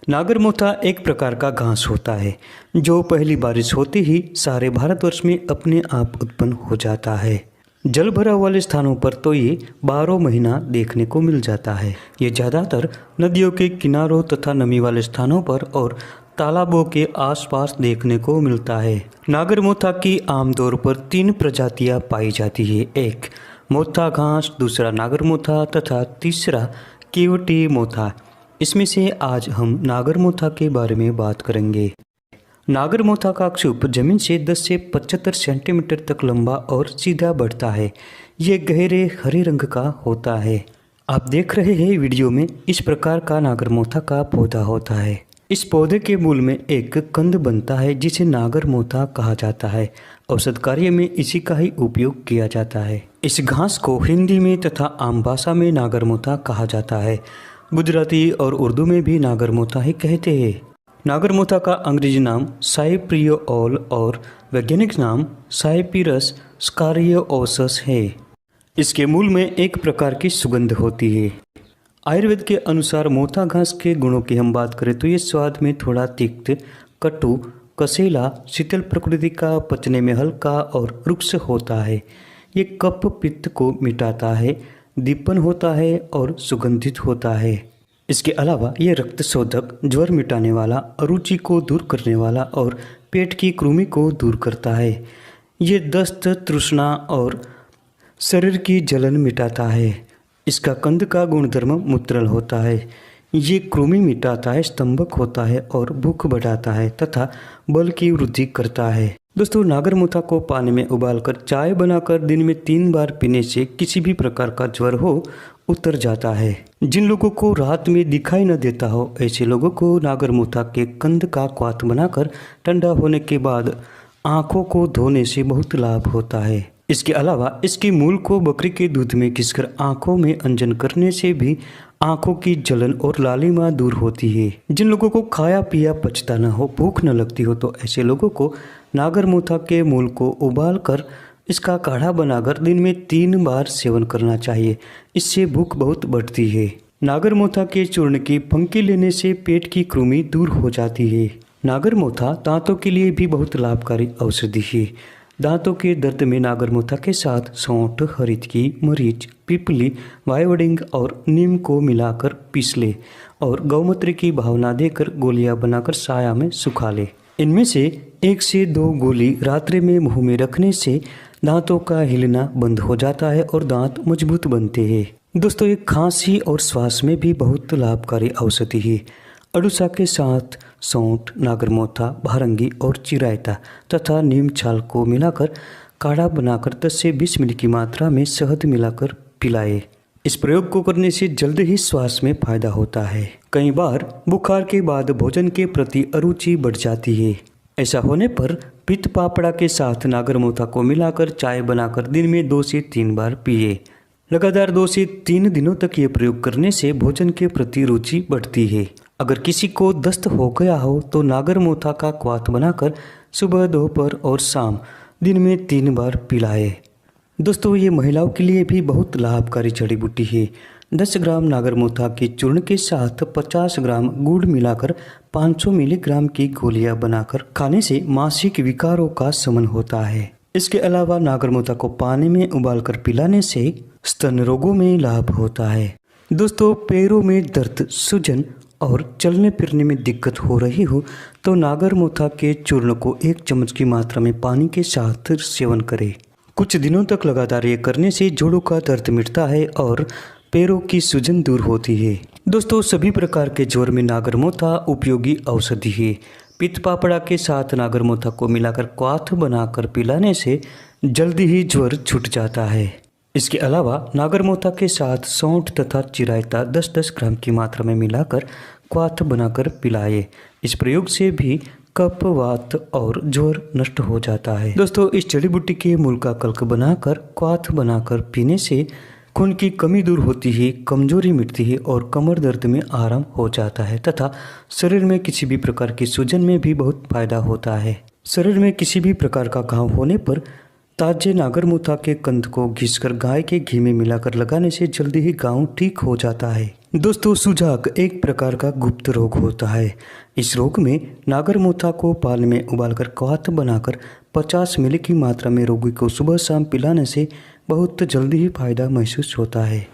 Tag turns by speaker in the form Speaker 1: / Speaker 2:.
Speaker 1: नागरमोथा एक प्रकार का घास होता है जो पहली बारिश होते ही सारे भारतवर्ष में अपने आप उत्पन्न हो जाता है। जल भरा वाले स्थानों पर तो ये 12 महीना देखने को मिल जाता है। ये ज़्यादातर नदियों के किनारों तथा नमी वाले स्थानों पर और तालाबों के आसपास देखने को मिलता है। नागरमोथा की आमतौर पर 3 प्रजातियां पाई जाती है। एक मोथा घास, दूसरा नागरमोथा तथा तीसरा केवटी मोथा। इसमें से आज हम नागरमोथा के बारे में बात करेंगे। नागरमोथा का क्षुप जमीन से 10 से 75 सेंटीमीटर तक लंबा और सीधा बढ़ता है। ये गहरे हरे रंग का होता है। आप देख रहे हैं वीडियो में इस प्रकार का नागरमोथा का पौधा होता है। इस पौधे के मूल में एक कंद बनता है जिसे नागरमोथा कहा जाता है। औषध कार्य में इसी का ही उपयोग किया जाता है। इस घास को हिंदी में तथा आम भाषा में नागरमोथा कहा जाता है। गुजराती और उर्दू में भी नागरमोथा ही कहते हैं। नागरमोथा का अंग्रेजी नाम साइप्रियोल और वैज्ञानिक नाम साइपिरस स्कारियोसस है। इसके मूल में एक प्रकार की सुगंध होती है। आयुर्वेद के अनुसार मोथा घास के गुणों की हम बात करें तो ये स्वाद में थोड़ा तिक्त, कटु, कसेला, शीतल प्रकृति का, पचने में हल्का और रुक्ष होता है। ये कफ पित्त को मिटाता है, दीपन होता है और सुगंधित होता है। इसके अलावा ये रक्त शोधक, ज्वर मिटाने वाला, अरुचि को दूर करने वाला और पेट की कृमि को दूर करता है। ये दस्त, तृष्णा और शरीर की जलन मिटाता है। इसका कंद का गुणधर्म मूत्रल होता है। ये कृमि मिटाता है, स्तंभक होता है और भूख बढ़ाता है तथा बल की वृद्धि करता है। दोस्तों, नागरमोथा को पानी में उबालकर चाय बनाकर दिन में 3 बार पीने से किसी भी प्रकार का ज्वर हो उतर जाता है। जिन लोगों को रात में दिखाई न देता हो ऐसे लोगों को नागरमोथा के कंद का क्वाथ बनाकर ठंडा होने के बाद आँखों को धोने से बहुत लाभ होता है। इसके अलावा इसके मूल को बकरी के दूध में घिसकर आँखों में अंजन करने से भी आँखों की जलन और लालिमा दूर होती है। जिन लोगों को खाया पिया पचता न हो, भूख न लगती हो तो ऐसे लोगों को नागरमोथा के मूल को उबालकर इसका काढ़ा बनाकर दिन में 3 बार सेवन करना चाहिए। इससे भूख बहुत बढ़ती है। नागरमोथा के चूर्ण की फंकी लेने से पेट की कृमि दूर हो जाती है। नागरमोथा दांतों के लिए भी बहुत लाभकारी औषधि है। दांतों के दर्द में नागरमोथा के साथ सौंठ, हरितकी, मरीच, पिपली, वाइवडिंग और नीम को मिलाकर पीस ले और गौमूत्र की भावना देकर गोलियां बनाकर साया में सुखा ले। इनमें से 1 से 2 गोली रात्रि में मुंह में रखने से दांतों का हिलना बंद हो जाता है और दांत मजबूत बनते हैं। दोस्तों, ये खांसी और श्वास में भी बहुत लाभकारी औषधि है। अड़ूसा के साथ सौंठ, नागरमोथा, भारंगी और चिरायता तथा नीम छाल को मिलाकर काढ़ा बनाकर 10 से 20 मिली की मात्रा में शहद मिलाकर पिलाए। इस प्रयोग को करने से जल्द ही श्वास में फायदा होता है। कई बार बुखार के बाद भोजन के प्रति अरुचि बढ़ जाती है। ऐसा होने पर पित्त पापड़ा के साथ नागरमोथा को मिलाकर चाय बनाकर दिन में 2 से 3 बार पिए। लगातार 2 से 3 दिनों तक ये प्रयोग करने से भोजन के प्रति रुचि बढ़ती है। अगर किसी को दस्त हो गया हो तो नागरमोथा का क्वाथ बनाकर सुबह, दोपहर और शाम दिन में 3 बार पिलाए। दोस्तों, ये महिलाओं के लिए भी बहुत लाभकारी जड़ी बूटी है। 10 ग्राम नागरमोथा के चूर्ण के साथ 50 ग्राम गुड़ मिलाकर 500 मिलीग्राम की गोलियां बनाकर खाने से मासिक विकारों का शमन होता है। इसके अलावा नागरमोथा को पानी में उबालकर पिलाने से स्तन रोगों में लाभ होता है। दोस्तों, पैरों में दर्द, सूजन और चलने फिरने में दिक्कत हो रही हो तो नागरमोथा के चूर्ण को 1 चम्मच की मात्रा में पानी के साथ सेवन करें। कुछ दिनों तक लगातार ये करने से जोड़ों का दर्द मिटता है और पैरों की सूजन दूर होती है। दोस्तों, सभी प्रकार के ज्वर में नागरमोथा उपयोगी औषधि है। पित्त पापड़ा के साथ नागरमोथा को मिलाकर क्वाथ बनाकर पिलाने से जल्दी ही ज्वर छूट जाता है। इसके अलावा नागरमोथा के साथ सौंठ तथा चिरायता 10-10 ग्राम की मात्रा में मिलाकर क्वाथ बनाकर पिलाए। इस प्रयोग से भी कफ, वात और ज्वर नष्ट हो जाता है। दोस्तों, इस जड़ी बूटी के मूल का कल्क बनाकर क्वाथ बनाकर पीने से खून की कमी दूर होती है, कमजोरी मिटती है और कमर दर्द में आराम हो जाता है तथा शरीर में किसी भी प्रकार की सूजन में भी बहुत फायदा होता है। शरीर में किसी भी प्रकार का घाव होने पर ताजे नागरमोथा के कंद को घिसकर गाय के घी में मिलाकर लगाने से जल्दी ही घाव ठीक हो जाता है। दोस्तों, सुजाक एक प्रकार का गुप्त रोग होता है। इस रोग में नागरमोथा को पाल में उबालकर क्वाथ बनाकर 50 मिली की मात्रा में रोगी को सुबह शाम पिलाने से बहुत जल्दी ही फायदा महसूस होता है।